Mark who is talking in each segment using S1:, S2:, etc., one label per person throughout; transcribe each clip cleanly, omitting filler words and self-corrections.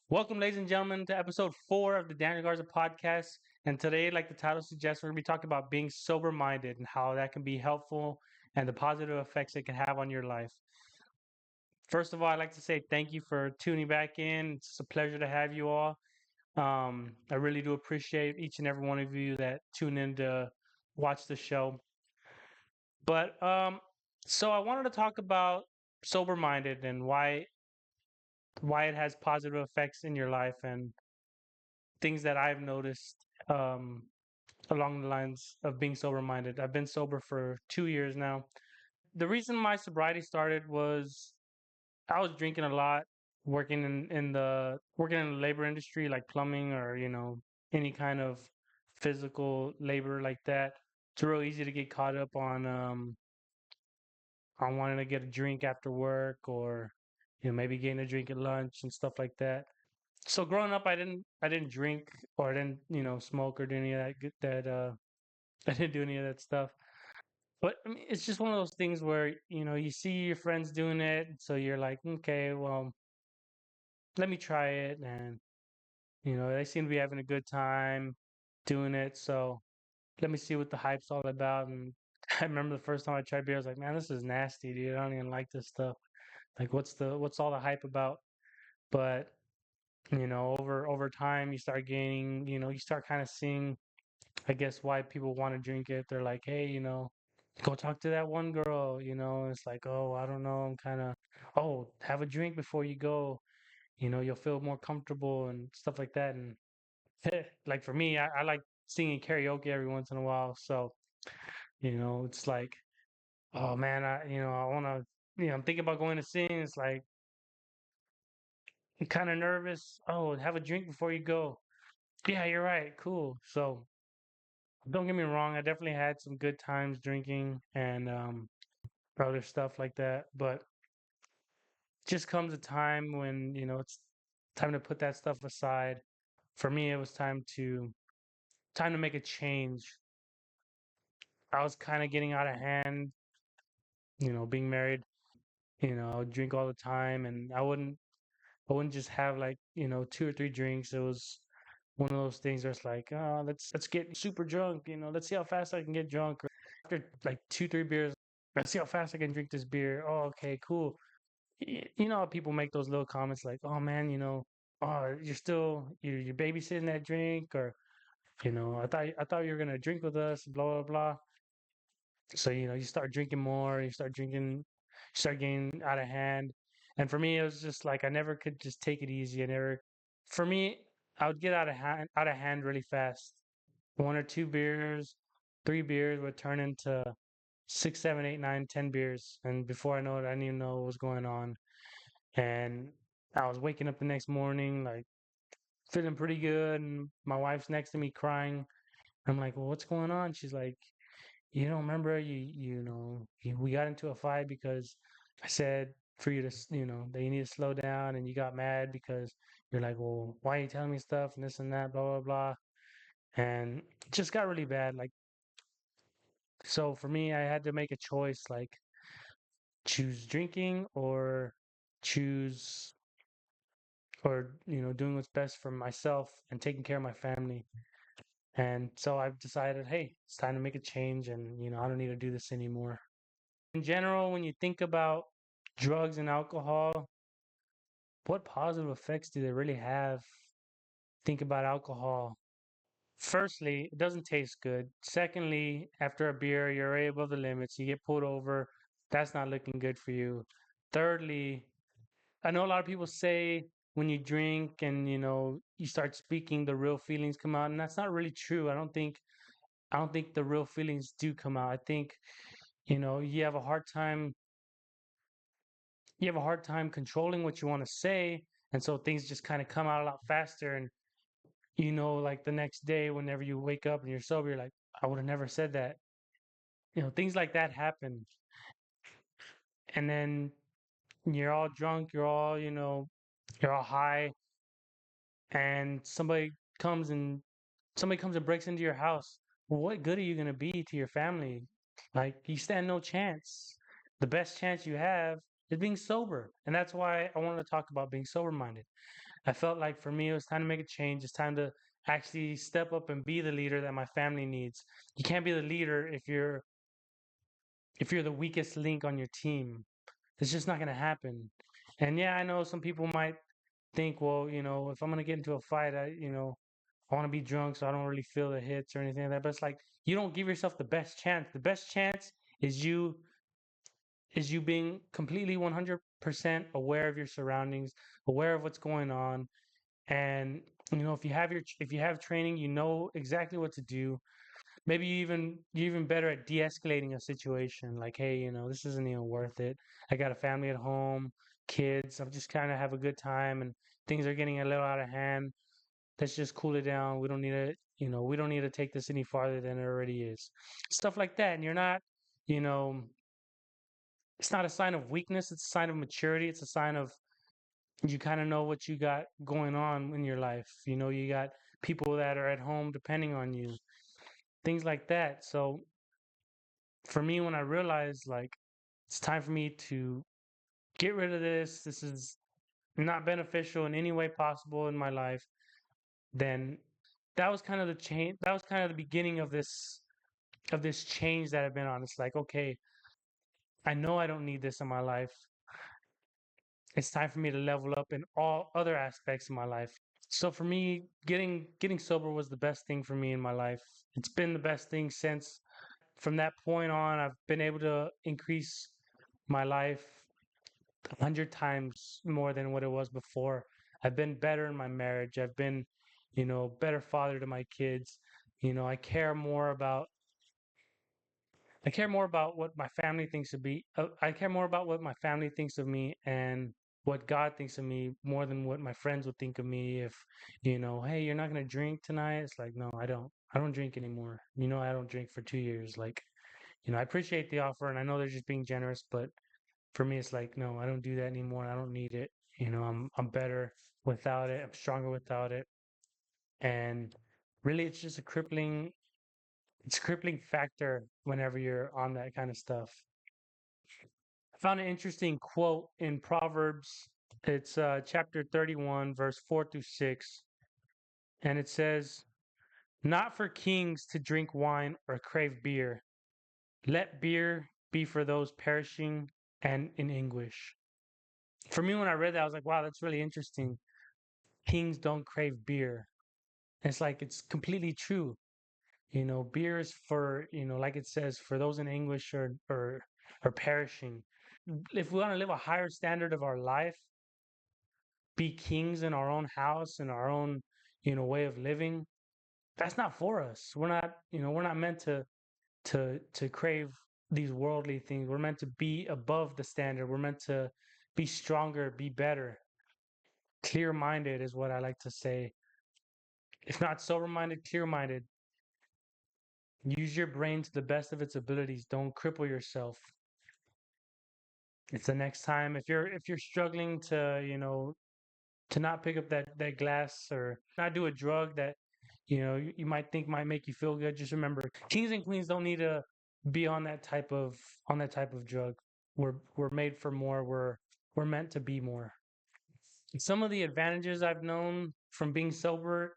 S1: Welcome, ladies and gentlemen, to episode 4 of the Daniel Garza podcast. And today, like the title suggests, we're going to be talking about being sober minded and how that can be helpful and the positive effects it can have on your life. First of all, I'd like to say thank you for tuning back in. It's a pleasure to have you all. I really do appreciate each and every one of you that tune in to watch the show. But I wanted to talk about sober minded and why it has positive effects in your life and things that I've noticed along the lines of being sober minded. I've been sober for 2 years now. The reason my sobriety started was I was drinking a lot, working in the labor industry like plumbing or any kind of physical labor like that. It's real easy to get caught up on wanting to get a drink after work or maybe getting a drink at lunch and stuff like that. So growing up, I didn't drink or I didn't smoke or do any of that. I didn't do any of that stuff. But I mean, it's just one of those things where you see your friends doing it, so you're like, okay, well, let me try it, and they seem to be having a good time doing it, so let me see what the hype's all about. And I remember the first time I tried beer, I was like, man, this is nasty, dude. I don't even like this stuff. Like, what's all the hype about? But over time, you start gaining, you start kind of seeing, I guess, why people want to drink it. They're like, hey, go talk to that one girl, it's like, oh, I don't know, I'm kind of, oh, have a drink before you go, you'll feel more comfortable and stuff like that. And like for me, I like singing karaoke every once in a while. So, it's like, oh man, I want to, I'm thinking about going to sing. It's like, I'm kind of nervous. Oh, have a drink before you go. Yeah, you're right. Cool. So, don't get me wrong, I definitely had some good times drinking and other stuff like that. But just comes a time when, it's time to put that stuff aside. For me, it was time to make a change. I was kind of getting out of hand, being married, I would drink all the time and I wouldn't just have like, two or three drinks. It was one of those things where it's like, oh, let's get super drunk, let's see how fast I can get drunk. Or after like two, three beers, let's see how fast I can drink this beer. Oh, okay, cool. You know how people make those little comments like, "Oh man, oh you're babysitting that drink," or I thought you were gonna drink with us, blah blah blah. So you start drinking more, you start getting out of hand. And for me, it was just like I never could just take it easy. For me, I would get out of hand really fast. One or two beers, three beers would turn into six, seven, eight, nine, 10 beers, and before I know it, I didn't even know what was going on. And I was waking up the next morning, like feeling pretty good. And my wife's next to me crying. I'm like, well, what's going on? She's like, you don't remember we got into a fight because I said for you to, that you need to slow down and you got mad because you're like, well, why are you telling me stuff and this and that, blah, blah, blah. And it just got really bad. Like, so for me, I had to make a choice, like choose drinking or choose doing what's best for myself and taking care of my family. And so I've decided, hey, it's time to make a change and I don't need to do this anymore. In general, when you think about drugs and alcohol, what positive effects do they really have? Think about alcohol. Firstly, it doesn't taste good. Secondly, after a beer, you're way above the limits. You get pulled over. That's not looking good for you. Thirdly, I know a lot of people say when you drink and you start speaking, the real feelings come out, and that's not really true. I don't think the real feelings do come out. I think you have a hard time controlling what you want to say, and so things just kind of come out a lot faster. And like the next day, whenever you wake up and you're sober, you're like, I would have never said that. Things like that happen, and then you're all drunk, you're all high, and somebody comes and breaks into your house. Well, what good are you going to be to your family? Like, you stand no chance. The best chance you have is being sober. And that's why I wanted to talk about being sober minded. I felt like for me, it was time to make a change. It's time to actually step up and be the leader that my family needs. You can't be the leader if you're the weakest link on your team. It's just not going to happen. And yeah, I know some people might think, well, if I'm going to get into a fight, I want to be drunk so I don't really feel the hits or anything like that. But it's like you don't give yourself the best chance. The best chance is you being completely 100% aware of your surroundings, aware of what's going on, and if you have training, you know exactly what to do. Maybe you're even better at de-escalating a situation. Like, hey, this isn't even worth it. I got a family at home, kids. I'm just kind of have a good time, and things are getting a little out of hand. Let's just cool it down. We don't need to take this any farther than it already is. Stuff like that. And you know, it's not a sign of weakness. It's a sign of maturity. It's a sign of you kind of know what you got going on in your life. You got people that are at home depending on you, things like that. So for me, when I realized like it's time for me to get rid of this is not beneficial in any way possible in my life, then that was kind of the change. That was kind of the beginning of this change that I've been on. It's like, okay, I know I don't need this in my life. It's time for me to level up in all other aspects of my life. So for me, getting sober was the best thing for me in my life. It's been the best thing since. From that point on, I've been able to increase my life 100 times more than what it was before. I've been better in my marriage. I've been, better father to my kids. I care more about what my family thinks of me. I care more about what my family thinks of me and what God thinks of me more than what my friends would think of me. If, hey, you're not gonna drink tonight. It's like, no, I don't. I don't drink anymore. I don't drink for 2 years. Like, I appreciate the offer and I know they're just being generous, but for me, it's like, no, I don't do that anymore. I don't need it. I'm better without it. I'm stronger without it. And really, it's a crippling factor whenever you're on that kind of stuff. I found an interesting quote in Proverbs. It's chapter 31, verse 4 through 6. And it says, not for kings to drink wine or crave beer. Let beer be for those perishing and in anguish. For me, when I read that, I was like, wow, that's really interesting. Kings don't crave beer. It's like, it's completely true. Beer is for, like it says, for those in anguish or perishing. If we want to live a higher standard of our life, be kings in our own house and our own, way of living, that's not for us. We're not meant to crave these worldly things. We're meant to be above the standard. We're meant to be stronger, be better. Clear-minded is what I like to say. If not sober-minded, clear-minded. Use your brain to the best of its abilities. Don't cripple yourself. It's the next time if you're struggling to, to not pick up that glass or not do a drug that, you might think might make you feel good, just remember, kings and queens don't need to be on that type of drug. We're made for more. We're meant to be more. Some of the advantages I've known from being sober,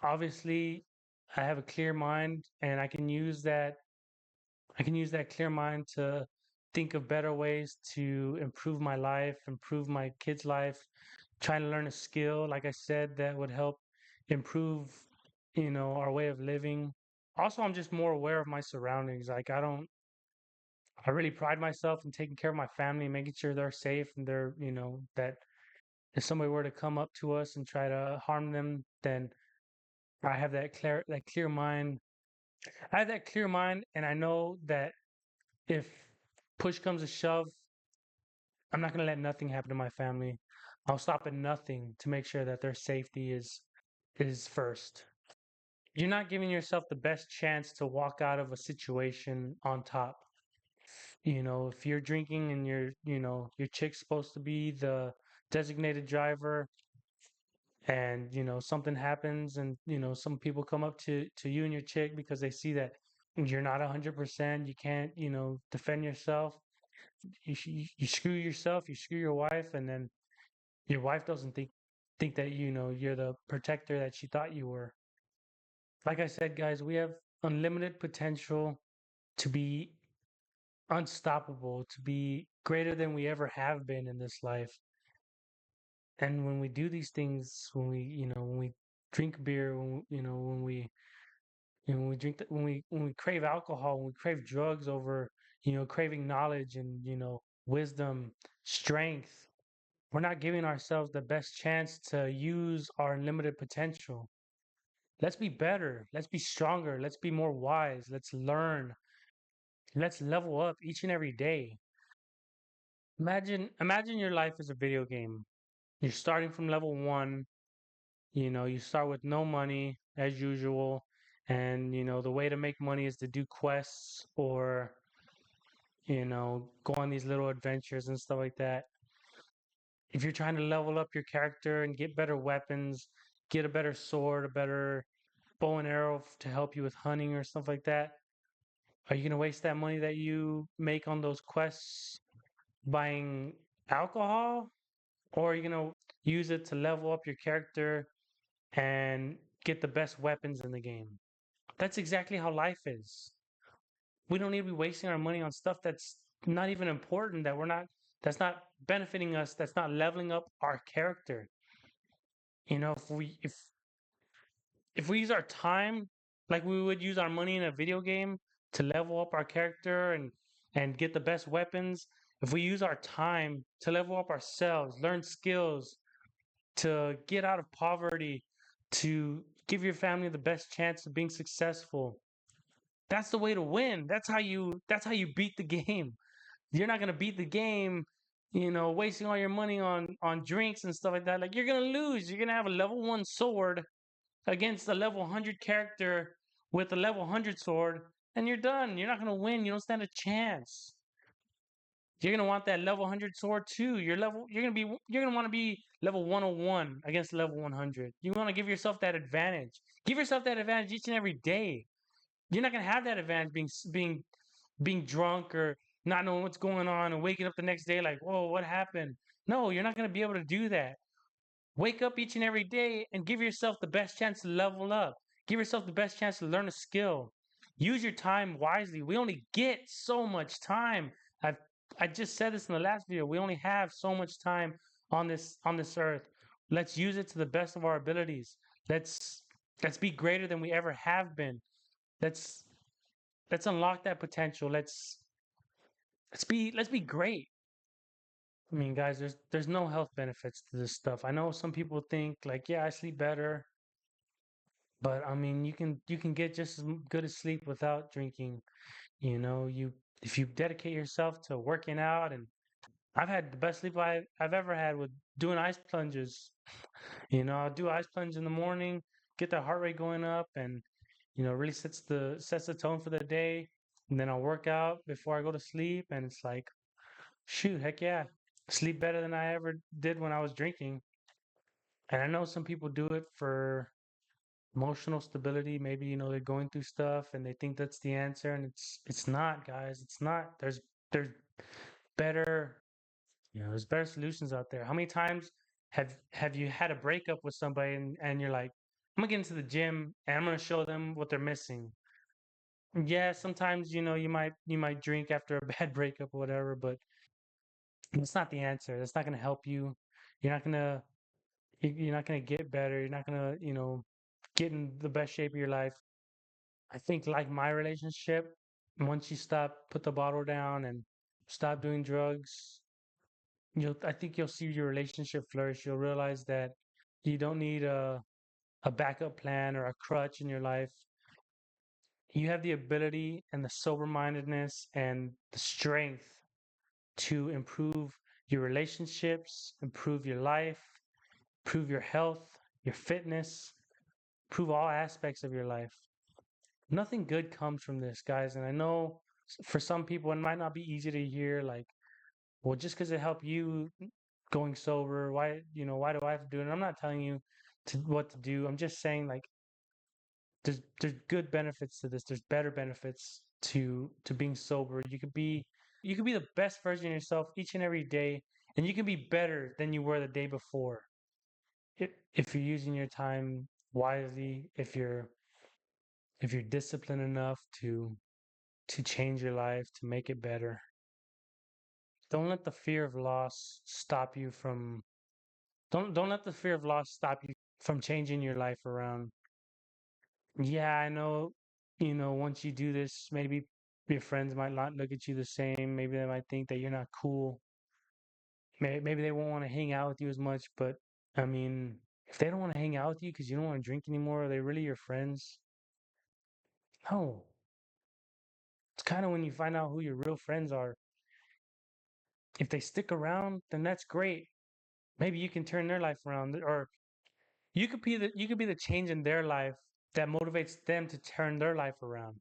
S1: obviously, I have a clear mind and I can use that clear mind to think of better ways to improve my life, improve my kids' life, trying to learn a skill, like I said, that would help improve, our way of living. Also, I'm just more aware of my surroundings. Like I really pride myself in taking care of my family, making sure they're safe and they're, that if somebody were to come up to us and try to harm them, then I have that clear mind. I have that clear mind, and I know that if push comes to shove, I'm not going to let nothing happen to my family. I'll stop at nothing to make sure that their safety is first. You're not giving yourself the best chance to walk out of a situation on top. If you're drinking and your chick's supposed to be the designated driver and something happens and some people come up to you and your chick because they see that you're not 100%, you can't defend yourself, you screw yourself, you screw your wife, and then your wife doesn't think. think that you're the protector that she thought you were. Like I said, guys, we have unlimited potential to be unstoppable, to be greater than we ever have been in this life. And when we do these things, when we drink beer, when we drink, when we crave alcohol, when we crave drugs over, craving knowledge and, wisdom, strength, we're not giving ourselves the best chance to use our unlimited potential. Let's be better. Let's be stronger. Let's be more wise. Let's learn. Let's level up each and every day. Imagine your life is a video game. You're starting from level 1. You start with no money as usual, and the way to make money is to do quests or go on these little adventures and stuff like that. If you're trying to level up your character and get better weapons, get a better sword, a better bow and arrow to help you with hunting or stuff like that, are you going to waste that money that you make on those quests buying alcohol? Or are you going to use it to level up your character and get the best weapons in the game? That's exactly how life is. We don't need to be wasting our money on stuff that's not even important, that's not benefiting us, that's not leveling up our character. If we use our time like we would use our money in a video game to level up our character and get the best weapons, if we use our time to level up ourselves, learn skills, to get out of poverty, to give your family the best chance of being successful, that's the way to win. That's how you beat the game. You're not gonna beat the game, wasting all your money on drinks and stuff like that. Like, you're gonna lose. You're gonna have a level 1 sword against a level 100 character with a level 100 sword, and you're done. You're not gonna win. You don't stand a chance. You're gonna want that level 100 sword too. You're gonna want to be level 101 against level 100. You want to give yourself that advantage. Give yourself that advantage each and every day. You're not gonna have that advantage being drunk or not knowing what's going on and waking up the next day like, whoa, what happened? No, you're not gonna be able to do that. Wake up each and every day and give yourself the best chance to level up. Give yourself the best chance to learn a skill. Use your time wisely. We only get so much time. I've I just said this in the last video. We only have so much time on this earth. Let's use it to the best of our abilities. Let's let's be greater than we ever have been. Let's let's unlock that potential. Let's be great. I mean, guys, there's no health benefits to this stuff. I know some people think like, yeah, I sleep better, but I mean, you can get just as good as sleep without drinking. You if you dedicate yourself to working out, and I've had the best sleep I've ever had with doing ice plunges. I'll do ice plunge in the morning, get the heart rate going up, and really sets the tone for the day. And then I'll work out before I go to sleep, and it's like, shoot, heck yeah, sleep better than I ever did when I was drinking. And I know some people do it for emotional stability. Maybe, they're going through stuff and they think that's the answer, and it's not, guys. It's not. There's better, there's better solutions out there. How many times have you had a breakup with somebody and you're like, I'm gonna get into the gym and I'm gonna show them what they're missing. Yeah, sometimes you might drink after a bad breakup or whatever, but it's not the answer. That's not gonna help you. You're not gonna you're not gonna get better. You're not gonna get in the best shape of your life. I think, like my relationship, once you put the bottle down and stop doing drugs, I think you'll see your relationship flourish. You'll realize that you don't need a backup plan or a crutch in your life. You have the ability and the sober mindedness and the strength to improve your relationships, improve your life, improve your health, your fitness, improve all aspects of your life. Nothing good comes from this, guys. And I know for some people it might not be easy to hear, like, well, just because it helped you going sober, why do I have to do it? And I'm not telling you what to do. I'm just saying, like, there's good benefits to this. There's better benefits to being sober. You could be the best version of yourself each and every day, and you can be better than you were the day before. if you're using your time wisely, if you're disciplined enough to change your life, to make it better, don't let the fear of loss stop you from don't let the fear of loss stop you from changing your life around. Yeah, I know, once you do this, maybe your friends might not look at you the same. Maybe they might think that you're not cool. Maybe they won't want to hang out with you as much, but I mean, if they don't want to hang out with you because you don't want to drink anymore, are they really your friends? No. It's kind of when you find out who your real friends are. If they stick around, then that's great. Maybe you can turn their life around, or you could be the change in their life that motivates them to turn their life around.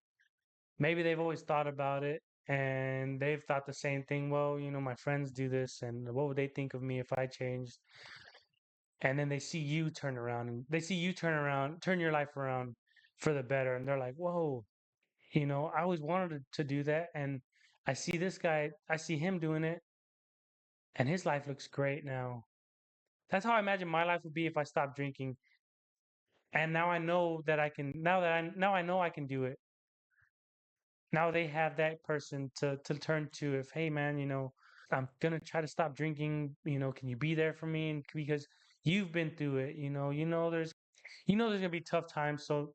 S1: Maybe they've always thought about it and they've thought the same thing. Well, my friends do this, and what would they think of me if I changed? And then they see you turn around and they see you turn your life around for the better. And they're like, whoa, I always wanted to do that. And I see this guy, I see him doing it, and his life looks great now. That's how I imagine my life would be if I stopped drinking. And now I know that I can, now I know I can do it. Now they have that person to turn to if, hey man, I'm gonna try to stop drinking, can you be there for me? And because you've been through it, there's gonna be tough times. So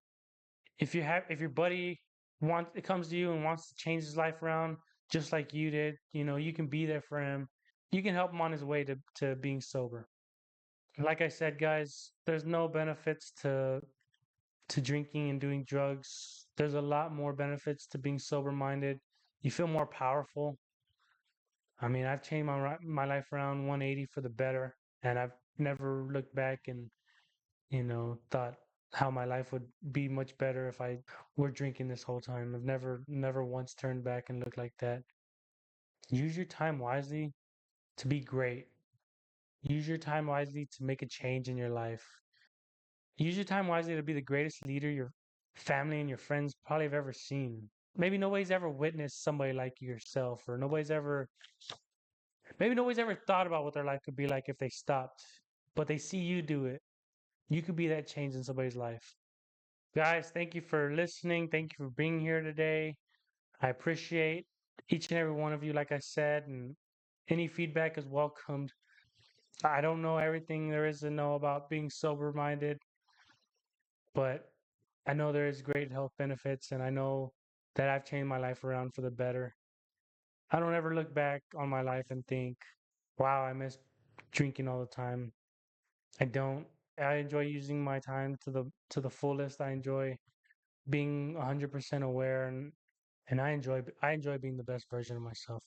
S1: if your buddy wants it comes to you and wants to change his life around just like you did, you can be there for him. You can help him on his way to being sober. Like I said, guys, there's no benefits to drinking and doing drugs. There's a lot more benefits to being sober minded. You feel more powerful. I mean, I've changed my life around 180 for the better, and I've never looked back and thought how my life would be much better if I were drinking this whole time. I've never once turned back and looked like that. Use your time wisely to be great. Use your time wisely to make a change in your life. Use your time wisely to be the greatest leader your family and your friends probably have ever seen. Maybe nobody's ever witnessed somebody like yourself, or maybe nobody's ever thought about what their life could be like if they stopped, but they see you do it. You could be that change in somebody's life. Guys, thank you for listening. Thank you for being here today. I appreciate each and every one of you, like I said, and any feedback is welcomed. I don't know everything there is to know about being sober minded, but I know there is great health benefits, and I know that I've changed my life around for the better. I don't ever look back on my life and think, wow, I miss drinking all the time. I don't. I enjoy using my time to the fullest. I enjoy being 100% aware, and I enjoy being the best version of myself.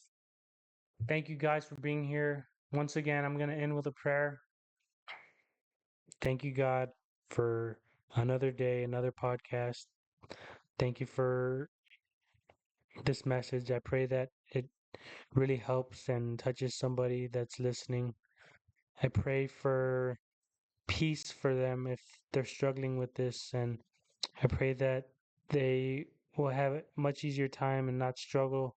S1: Thank you guys for being here. Once again, I'm going to end with a prayer. Thank you, God, for another day, another podcast. Thank you for this message. I pray that it really helps and touches somebody that's listening. I pray for peace for them if they're struggling with this, and I pray that they will have a much easier time and not struggle.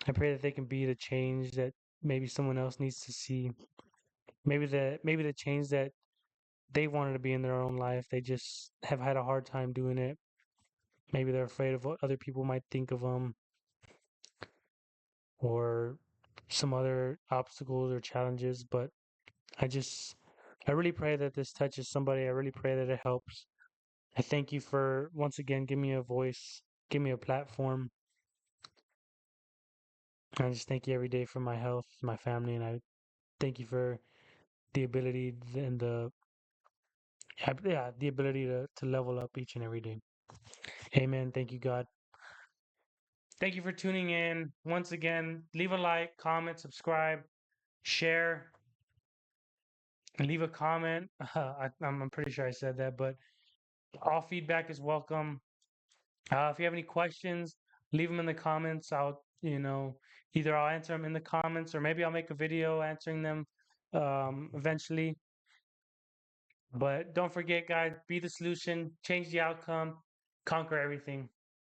S1: I pray that they can be the change that maybe someone else needs to see. Maybe the change that they wanted to be in their own life. They just have had a hard time doing it. Maybe they're afraid of what other people might think of them, or some other obstacles or challenges. But I just, I really pray that this touches somebody. I really pray that it helps. I thank you for once again giving me a voice, give me a platform. I just thank you every day for my health, my family, and I thank you for the ability and the ability to level up each and every day. Amen. Thank you, God. Thank you for tuning in. Once again, leave a like, comment, subscribe, share, and leave a comment. I'm pretty sure I said that, but all feedback is welcome. If you have any questions, leave them in the comments. Either I'll answer them in the comments or maybe I'll make a video answering them eventually. But don't forget, guys, be the solution, change the outcome, conquer everything.